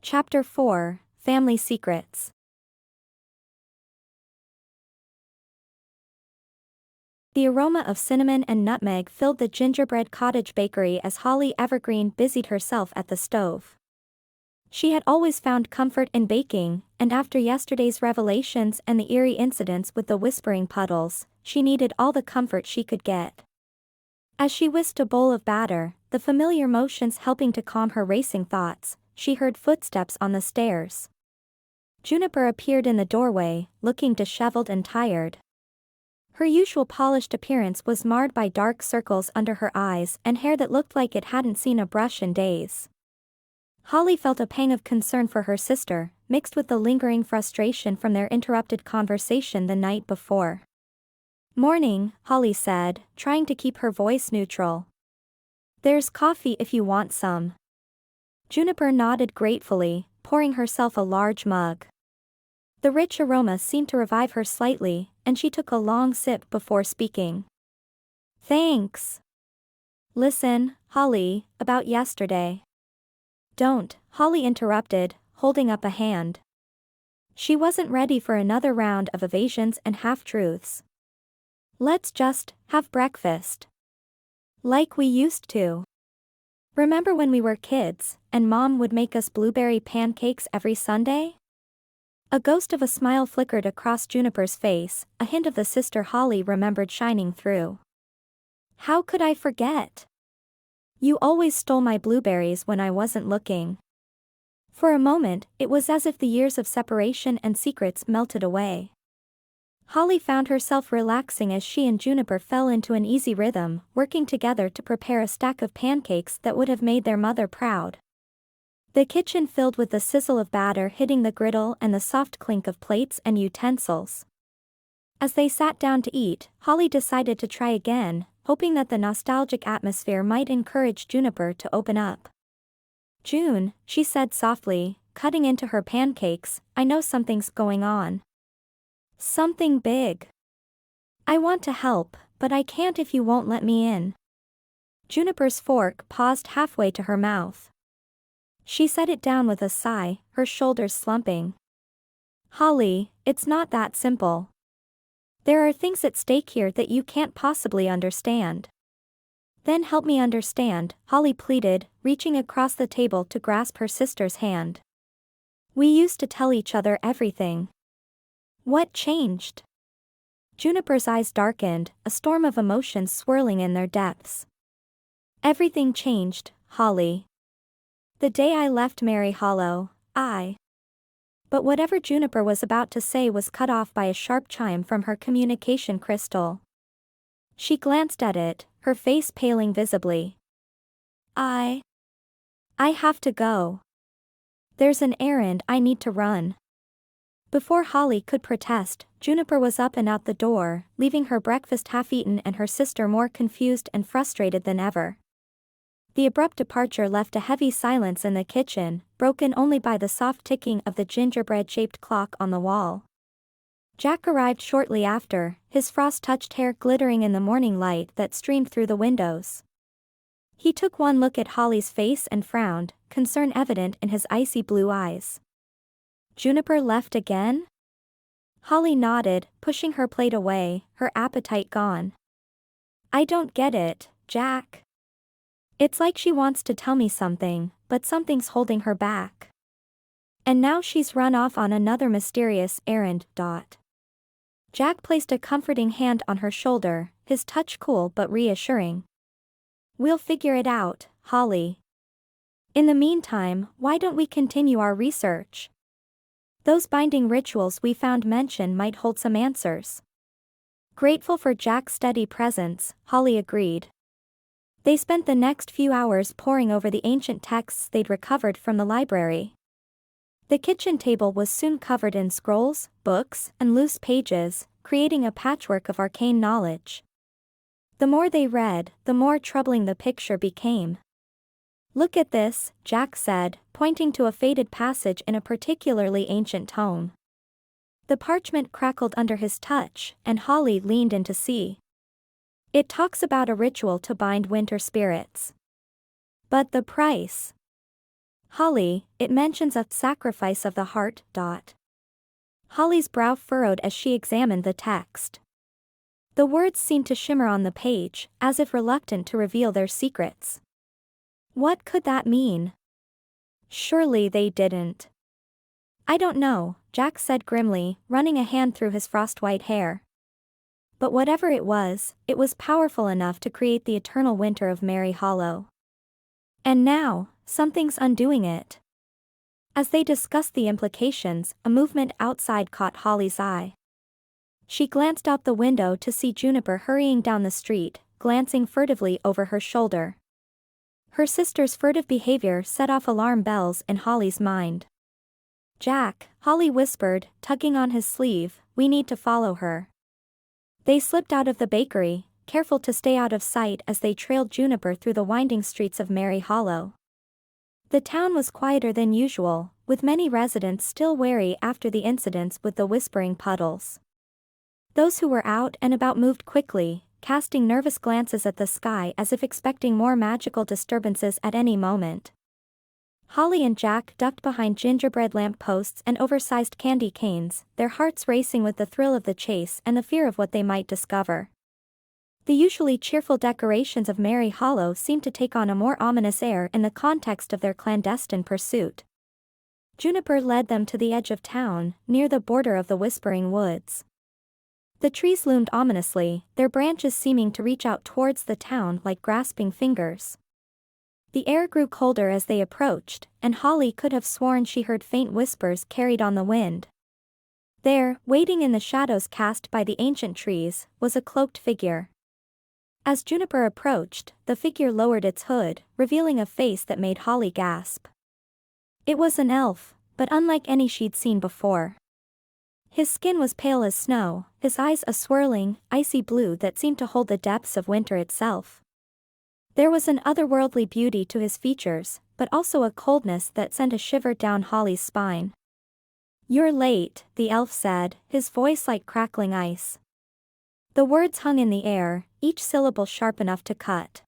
Chapter 4, Family Secrets. The aroma of cinnamon and nutmeg filled the gingerbread cottage bakery as Holly Evergreen busied herself at the stove. She had always found comfort in baking, and after yesterday's revelations and the eerie incidents with the whispering puddles, she needed all the comfort she could get. As she whisked a bowl of batter, the familiar motions helping to calm her racing thoughts, she heard footsteps on the stairs. Juniper appeared in the doorway, looking disheveled and tired. Her usual polished appearance was marred by dark circles under her eyes and hair that looked like it hadn't seen a brush in days. Holly felt a pang of concern for her sister, mixed with the lingering frustration from their interrupted conversation the night before. "Morning," Holly said, trying to keep her voice neutral. "There's coffee if you want some." Juniper nodded gratefully, pouring herself a large mug. The rich aroma seemed to revive her slightly, and she took a long sip before speaking. "Thanks. Listen, Holly, about yesterday." "Don't," Holly interrupted, holding up a hand. She wasn't ready for another round of evasions and half-truths. "Let's just have breakfast. Like we used to. Remember when we were kids, and Mom would make us blueberry pancakes every Sunday?" A ghost of a smile flickered across Juniper's face, a hint of the sister Holly remembered shining through. "How could I forget? You always stole my blueberries when I wasn't looking." For a moment, it was as if the years of separation and secrets melted away. Holly found herself relaxing as she and Juniper fell into an easy rhythm, working together to prepare a stack of pancakes that would have made their mother proud. The kitchen filled with the sizzle of batter hitting the griddle and the soft clink of plates and utensils. As they sat down to eat, Holly decided to try again, hoping that the nostalgic atmosphere might encourage Juniper to open up. "June," she said softly, cutting into her pancakes, "I know something's going on. Something big. I want to help, but I can't if you won't let me in." Juniper's fork paused halfway to her mouth. She set it down with a sigh, her shoulders slumping. "Holly, it's not that simple. There are things at stake here that you can't possibly understand." "Then help me understand," Holly pleaded, reaching across the table to grasp her sister's hand. "We used to tell each other everything. What changed?" Juniper's eyes darkened, a storm of emotions swirling in their depths. "Everything changed, Holly. The day I left Mary Hollow, But whatever Juniper was about to say was cut off by a sharp chime from her communication crystal. She glanced at it, her face paling visibly. I have to go. There's an errand I need to run." Before Holly could protest, Juniper was up and out the door, leaving her breakfast half-eaten and her sister more confused and frustrated than ever. The abrupt departure left a heavy silence in the kitchen, broken only by the soft ticking of the gingerbread-shaped clock on the wall. Jack arrived shortly after, his frost-touched hair glittering in the morning light that streamed through the windows. He took one look at Holly's face and frowned, concern evident in his icy blue eyes. "Juniper left again?" Holly nodded, pushing her plate away, her appetite gone. "I don't get it, Jack. It's like she wants to tell me something, but something's holding her back. And now she's run off on another mysterious errand. Jack placed a comforting hand on her shoulder, his touch cool but reassuring. "We'll figure it out, Holly. In the meantime, why don't we continue our research? Those binding rituals we found mention might hold some answers." Grateful for Jack's steady presence, Holly agreed. They spent the next few hours poring over the ancient texts they'd recovered from the library. The kitchen table was soon covered in scrolls, books, and loose pages, creating a patchwork of arcane knowledge. The more they read, the more troubling the picture became. "Look at this," Jack said, pointing to a faded passage in a particularly ancient tome. The parchment crackled under his touch, and Holly leaned in to see. "It talks about a ritual to bind winter spirits. But the price." Holly, it mentions a sacrifice of the heart. Holly's brow furrowed as she examined the text. The words seemed to shimmer on the page, as if reluctant to reveal their secrets. What could that mean? Surely they didn't. I don't know, Jack said grimly, running a hand through his frost-white hair. But whatever it was powerful enough to create the eternal winter of Merry Hollow. And now, something's undoing it. As they discussed the implications, a movement outside caught Holly's eye. She glanced out the window to see Juniper hurrying down the street, glancing furtively over her shoulder. Her sister's furtive behavior set off alarm bells in Holly's mind. Jack, Holly whispered, tugging on his sleeve, we need to follow her. They slipped out of the bakery, careful to stay out of sight as they trailed Juniper through the winding streets of Merry Hollow. The town was quieter than usual, with many residents still wary after the incidents with the whispering puddles. Those who were out and about moved quickly, casting nervous glances at the sky as if expecting more magical disturbances at any moment. Holly and Jack ducked behind gingerbread lamp posts and oversized candy canes, their hearts racing with the thrill of the chase and the fear of what they might discover. The usually cheerful decorations of Merry Hollow seemed to take on a more ominous air in the context of their clandestine pursuit. Juniper led them to the edge of town, near the border of the Whispering Woods. The trees loomed ominously, their branches seeming to reach out towards the town like grasping fingers. The air grew colder as they approached, and Holly could have sworn she heard faint whispers carried on the wind. There, waiting in the shadows cast by the ancient trees, was a cloaked figure. As Juniper approached, the figure lowered its hood, revealing a face that made Holly gasp. It was an elf, but unlike any she'd seen before. His skin was pale as snow, his eyes a swirling, icy blue that seemed to hold the depths of winter itself. There was an otherworldly beauty to his features, but also a coldness that sent a shiver down Holly's spine. You're late, the elf said, his voice like crackling ice. The words hung in the air, each syllable sharp enough to cut.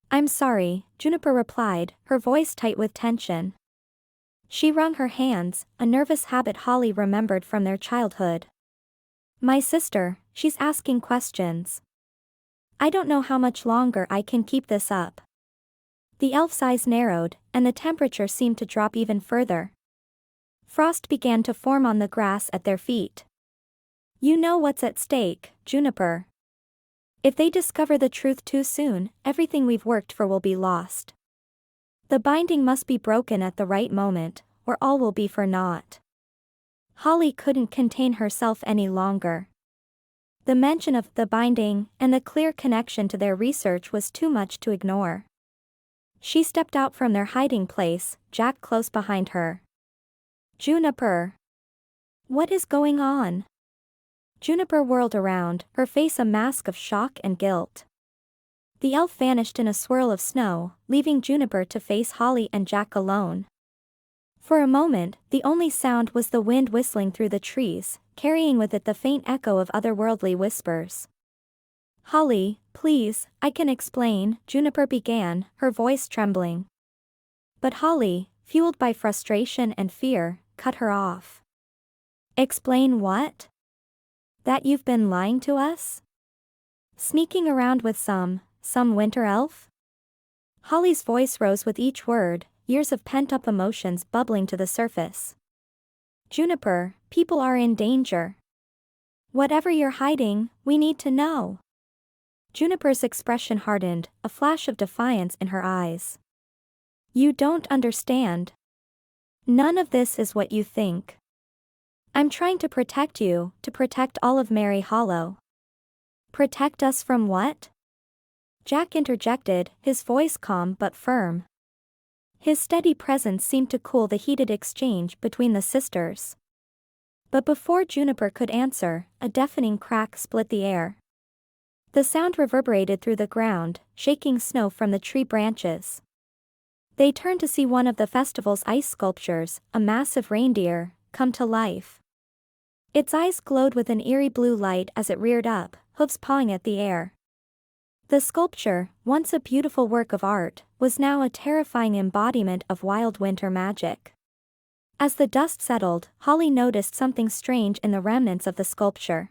I'm sorry, Juniper replied, her voice tight with tension. She wrung her hands, a nervous habit Holly remembered from their childhood. My sister, she's asking questions. I don't know how much longer I can keep this up. The elf's eyes narrowed, and the temperature seemed to drop even further. Frost began to form on the grass at their feet. You know what's at stake, Juniper. If they discover the truth too soon, everything we've worked for will be lost. The binding must be broken at the right moment, or all will be for naught. Holly couldn't contain herself any longer. The mention of the binding and the clear connection to their research was too much to ignore. She stepped out from their hiding place, Jack close behind her. Juniper. What is going on? Juniper whirled around, her face a mask of shock and guilt. The elf vanished in a swirl of snow, leaving Juniper to face Holly and Jack alone. For a moment, the only sound was the wind whistling through the trees, carrying with it the faint echo of otherworldly whispers. Holly, please, I can explain, Juniper began, her voice trembling. But Holly, fueled by frustration and fear, cut her off. Explain what? That you've been lying to us? Sneaking around with some winter elf? Holly's voice rose with each word, years of pent-up emotions bubbling to the surface. Juniper, people are in danger. Whatever you're hiding, we need to know. Juniper's expression hardened, a flash of defiance in her eyes. You don't understand. None of this is what you think. I'm trying to protect you, to protect all of Merry Hollow. Protect us from what? Jack interjected, his voice calm but firm. His steady presence seemed to cool the heated exchange between the sisters. But before Juniper could answer, a deafening crack split the air. The sound reverberated through the ground, shaking snow from the tree branches. They turned to see one of the festival's ice sculptures, a massive reindeer, come to life. Its eyes glowed with an eerie blue light as it reared up, hooves pawing at the air. The sculpture, once a beautiful work of art, was now a terrifying embodiment of wild winter magic. As the dust settled, Holly noticed something strange in the remnants of the sculpture.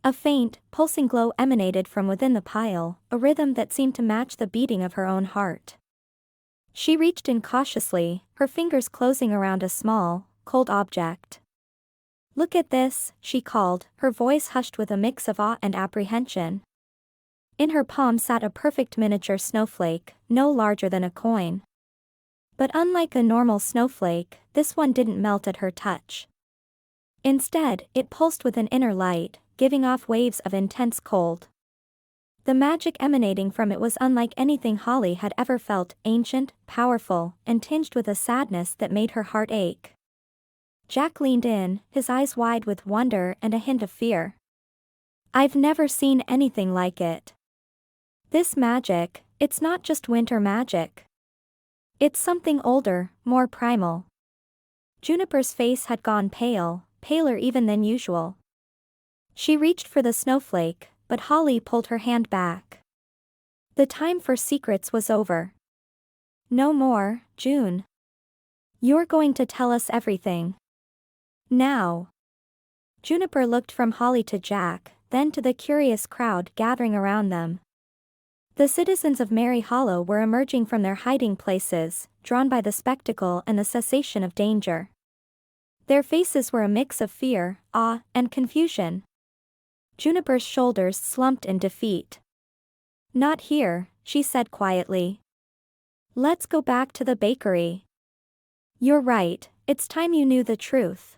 A faint, pulsing glow emanated from within the pile, a rhythm that seemed to match the beating of her own heart. She reached in cautiously, her fingers closing around a small, cold object. "Look at this," she called, her voice hushed with a mix of awe and apprehension. In her palm sat a perfect miniature snowflake, no larger than a coin. But unlike a normal snowflake, this one didn't melt at her touch. Instead, it pulsed with an inner light, giving off waves of intense cold. The magic emanating from it was unlike anything Holly had ever felt, ancient, powerful, and tinged with a sadness that made her heart ache. Jack leaned in, his eyes wide with wonder and a hint of fear. "I've never seen anything like it. This magic, it's not just winter magic. It's something older, more primal." Juniper's face had gone pale, paler even than usual. She reached for the snowflake, but Holly pulled her hand back. The time for secrets was over. "No more, June. You're going to tell us everything. Now." Juniper looked from Holly to Jack, then to the curious crowd gathering around them. The citizens of Merry Hollow were emerging from their hiding places, drawn by the spectacle and the cessation of danger. Their faces were a mix of fear, awe, and confusion. Juniper's shoulders slumped in defeat. "Not here," she said quietly. "Let's go back to the bakery." "You're right, it's time you knew the truth."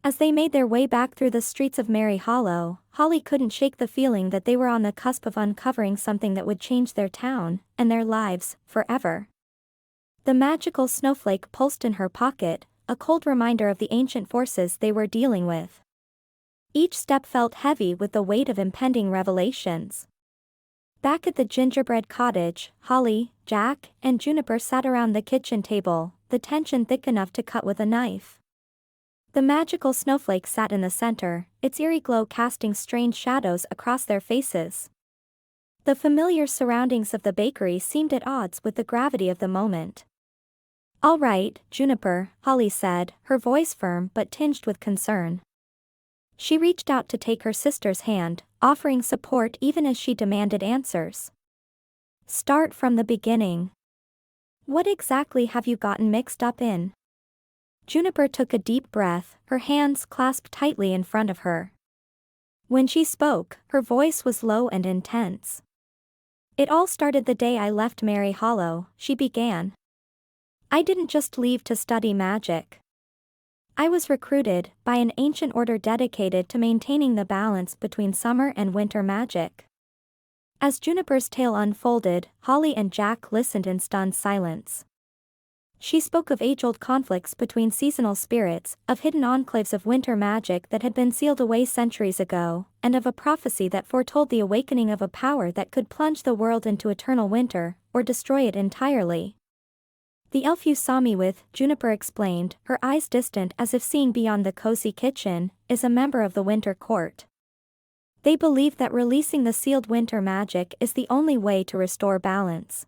As they made their way back through the streets of Merry Hollow, Holly couldn't shake the feeling that they were on the cusp of uncovering something that would change their town, and their lives, forever. The magical snowflake pulsed in her pocket, a cold reminder of the ancient forces they were dealing with. Each step felt heavy with the weight of impending revelations. Back at the gingerbread cottage, Holly, Jack, and Juniper sat around the kitchen table, the tension thick enough to cut with a knife. The magical snowflake sat in the center, its eerie glow casting strange shadows across their faces. The familiar surroundings of the bakery seemed at odds with the gravity of the moment. "All right, Juniper," Holly said, her voice firm but tinged with concern. She reached out to take her sister's hand, offering support even as she demanded answers. "Start from the beginning. What exactly have you gotten mixed up in?" Juniper took a deep breath, her hands clasped tightly in front of her. When she spoke, her voice was low and intense. "It all started the day I left Merry Hollow," she began. "I didn't just leave to study magic. I was recruited by an ancient order dedicated to maintaining the balance between summer and winter magic." As Juniper's tale unfolded, Holly and Jack listened in stunned silence. She spoke of age-old conflicts between seasonal spirits, of hidden enclaves of winter magic that had been sealed away centuries ago, and of a prophecy that foretold the awakening of a power that could plunge the world into eternal winter, or destroy it entirely. "The elf you saw me with," Juniper explained, her eyes distant as if seeing beyond the cozy kitchen, "is a member of the Winter Court. They believe that releasing the sealed winter magic is the only way to restore balance.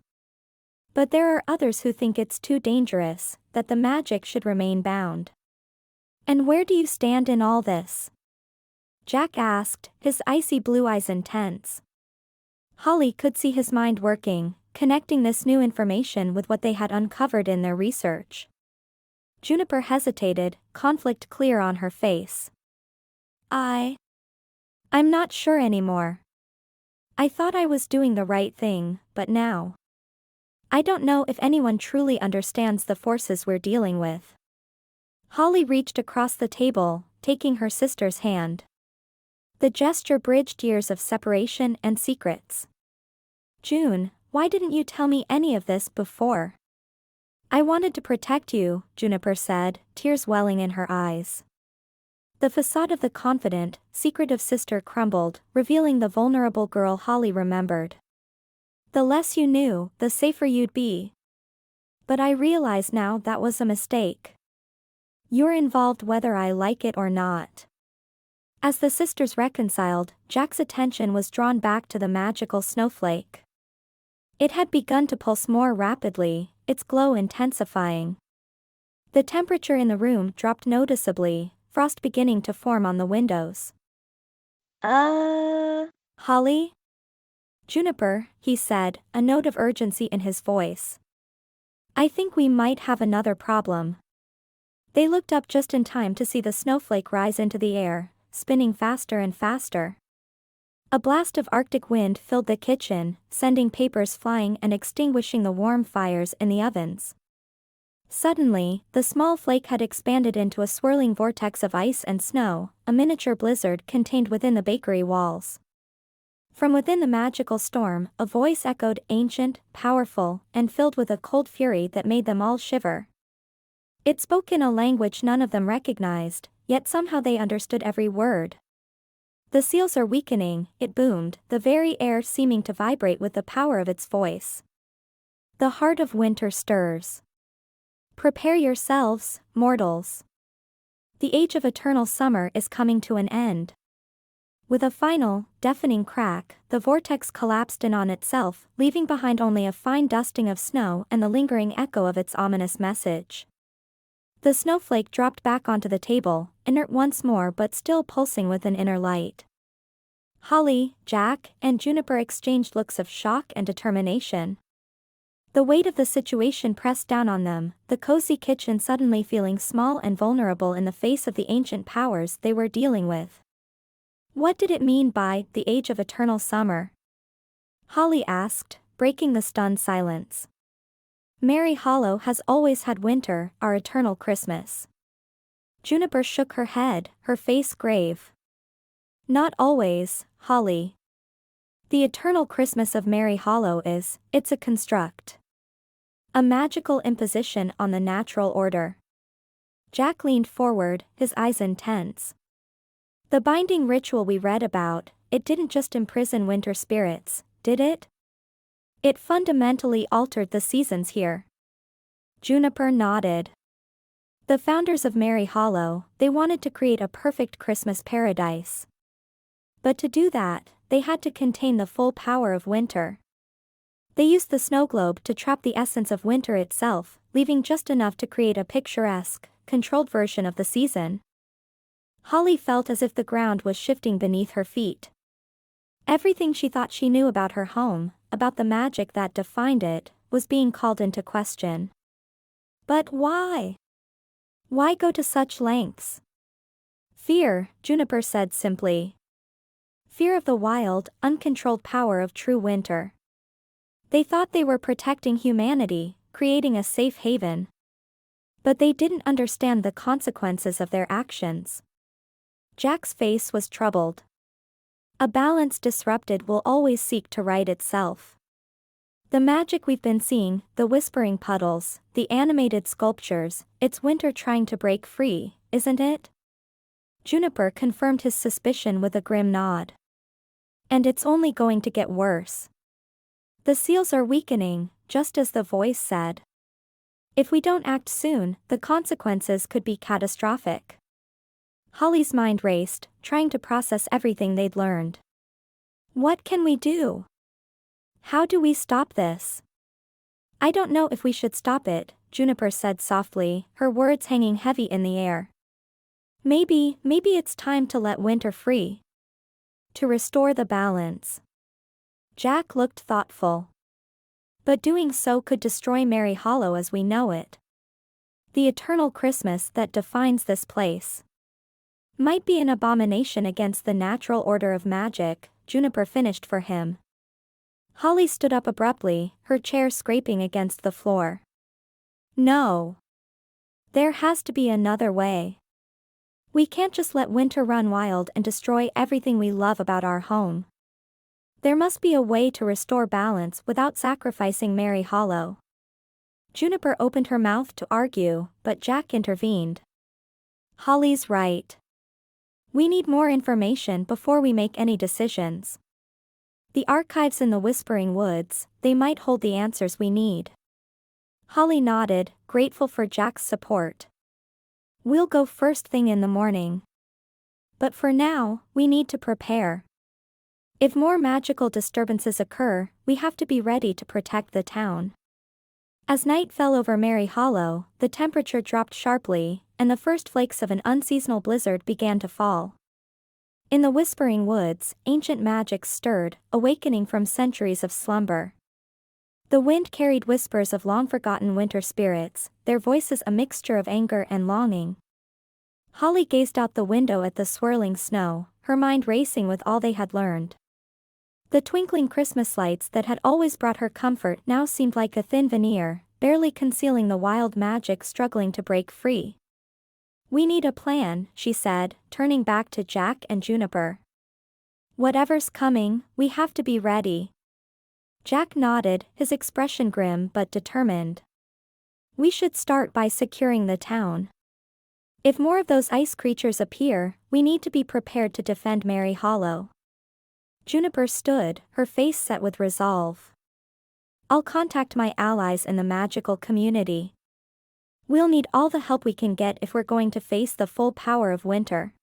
But there are others who think it's too dangerous, that the magic should remain bound." "And where do you stand in all this?" Jack asked, his icy blue eyes intense. Holly could see his mind working, connecting this new information with what they had uncovered in their research. Juniper hesitated, conflict clear on her face. I'm not sure anymore. I thought I was doing the right thing, but now I don't know if anyone truly understands the forces we're dealing with." Holly reached across the table, taking her sister's hand. The gesture bridged years of separation and secrets. "June, why didn't you tell me any of this before?" "I wanted to protect you," Juniper said, tears welling in her eyes. The facade of the confident, secretive sister crumbled, revealing the vulnerable girl Holly remembered. "The less you knew, the safer you'd be. But I realize now that was a mistake. You're involved whether I like it or not." As the sisters reconciled, Jack's attention was drawn back to the magical snowflake. It had begun to pulse more rapidly, its glow intensifying. The temperature in the room dropped noticeably, frost beginning to form on the windows. Holly? Juniper, he said, a note of urgency in his voice. I think we might have another problem. They looked up just in time to see the snowflake rise into the air, spinning faster and faster. A blast of Arctic wind filled the kitchen, sending papers flying and extinguishing the warm fires in the ovens. Suddenly, the small flake had expanded into a swirling vortex of ice and snow, a miniature blizzard contained within the bakery walls. From within the magical storm, a voice echoed, ancient, powerful, and filled with a cold fury that made them all shiver. It spoke in a language none of them recognized, yet somehow they understood every word. The seals are weakening, it boomed, the very air seeming to vibrate with the power of its voice. The heart of winter stirs. Prepare yourselves, mortals. The age of eternal summer is coming to an end. With a final, deafening crack, the vortex collapsed in on itself, leaving behind only a fine dusting of snow and the lingering echo of its ominous message. The snowflake dropped back onto the table, inert once more but still pulsing with an inner light. Holly, Jack, and Juniper exchanged looks of shock and determination. The weight of the situation pressed down on them, the cozy kitchen suddenly feeling small and vulnerable in the face of the ancient powers they were dealing with. What did it mean by the age of eternal summer? Holly asked, breaking the stunned silence. Mary Hollow has always had winter, our eternal Christmas. Juniper shook her head, her face grave. Not always, Holly. The eternal Christmas of Mary Hollow it's a construct. A magical imposition on the natural order. Jack leaned forward, his eyes intense. The binding ritual we read about, it didn't just imprison winter spirits, did it? It fundamentally altered the seasons here. Juniper nodded. The founders of Mary Hollow, they wanted to create a perfect Christmas paradise. But to do that, they had to contain the full power of winter. They used the snow globe to trap the essence of winter itself, leaving just enough to create a picturesque, controlled version of the season. Holly felt as if the ground was shifting beneath her feet. Everything she thought she knew about her home, about the magic that defined it, was being called into question. But why? Why go to such lengths? Fear, Juniper said simply. Fear of the wild, uncontrolled power of true winter. They thought they were protecting humanity, creating a safe haven. But they didn't understand the consequences of their actions. Jack's face was troubled. A balance disrupted will always seek to right itself. The magic we've been seeing, the whispering puddles, the animated sculptures, it's winter trying to break free, isn't it? Juniper confirmed his suspicion with a grim nod. And it's only going to get worse. The seals are weakening, just as the voice said. If we don't act soon, the consequences could be catastrophic. Holly's mind raced, trying to process everything they'd learned. What can we do? How do we stop this? I don't know if we should stop it, Juniper said softly, her words hanging heavy in the air. Maybe it's time to let winter free. To restore the balance. Jack looked thoughtful. But doing so could destroy Mary Hollow as we know it. The eternal Christmas that defines this place might be an abomination against the natural order of magic, Juniper finished for him. Holly stood up abruptly, her chair scraping against the floor. No. There has to be another way. We can't just let winter run wild and destroy everything we love about our home. There must be a way to restore balance without sacrificing Mary Hollow. Juniper opened her mouth to argue, but Jack intervened. Holly's right. We need more information before we make any decisions. The archives in the Whispering Woods, they might hold the answers we need. Holly nodded, grateful for Jack's support. We'll go first thing in the morning. But for now, we need to prepare. If more magical disturbances occur, we have to be ready to protect the town. As night fell over Mary Hollow, the temperature dropped sharply, and the first flakes of an unseasonal blizzard began to fall. In the whispering woods, ancient magic stirred, awakening from centuries of slumber. The wind carried whispers of long-forgotten winter spirits, their voices a mixture of anger and longing. Holly gazed out the window at the swirling snow, her mind racing with all they had learned. The twinkling Christmas lights that had always brought her comfort now seemed like a thin veneer, barely concealing the wild magic struggling to break free. "We need a plan," she said, turning back to Jack and Juniper. "Whatever's coming, we have to be ready." Jack nodded, his expression grim but determined. "We should start by securing the town. If more of those ice creatures appear, we need to be prepared to defend Mary Hollow." Juniper stood, her face set with resolve. "I'll contact my allies in the magical community. We'll need all the help we can get if we're going to face the full power of winter."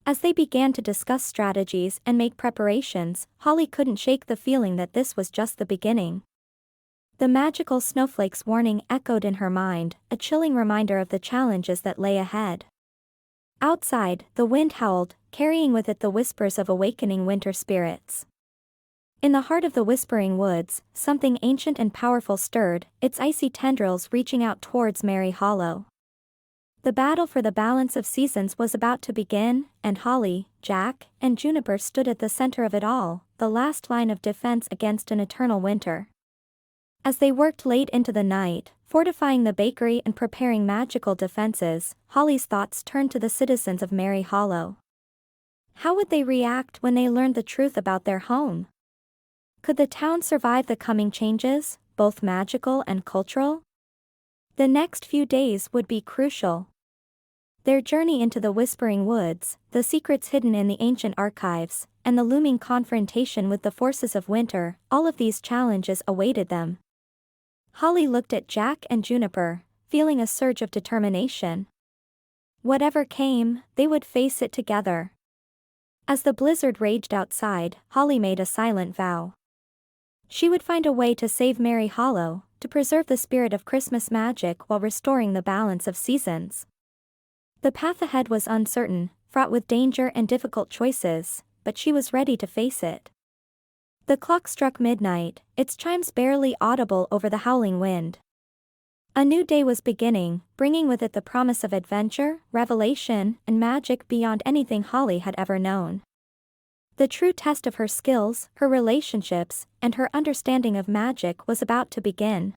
As they began to discuss strategies and make preparations, Holly couldn't shake the feeling that this was just the beginning. The magical snowflake's warning echoed in her mind, a chilling reminder of the challenges that lay ahead. Outside, the wind howled, carrying with it the whispers of awakening winter spirits. In the heart of the whispering woods, something ancient and powerful stirred, its icy tendrils reaching out towards Mary Hollow. The battle for the balance of seasons was about to begin, and Holly, Jack, and Juniper stood at the center of it all, the last line of defense against an eternal winter. As they worked late into the night, fortifying the bakery and preparing magical defenses, Holly's thoughts turned to the citizens of Mary Hollow. How would they react when they learned the truth about their home? Could the town survive the coming changes, both magical and cultural? The next few days would be crucial. Their journey into the Whispering Woods, the secrets hidden in the ancient archives, and the looming confrontation with the forces of winter, all of these challenges awaited them. Holly looked at Jack and Juniper, feeling a surge of determination. Whatever came, they would face it together. As the blizzard raged outside, Holly made a silent vow. She would find a way to save Mary Hollow, to preserve the spirit of Christmas magic while restoring the balance of seasons. The path ahead was uncertain, fraught with danger and difficult choices, but she was ready to face it. The clock struck midnight, its chimes barely audible over the howling wind. A new day was beginning, bringing with it the promise of adventure, revelation, and magic beyond anything Holly had ever known. The true test of her skills, her relationships, and her understanding of magic was about to begin.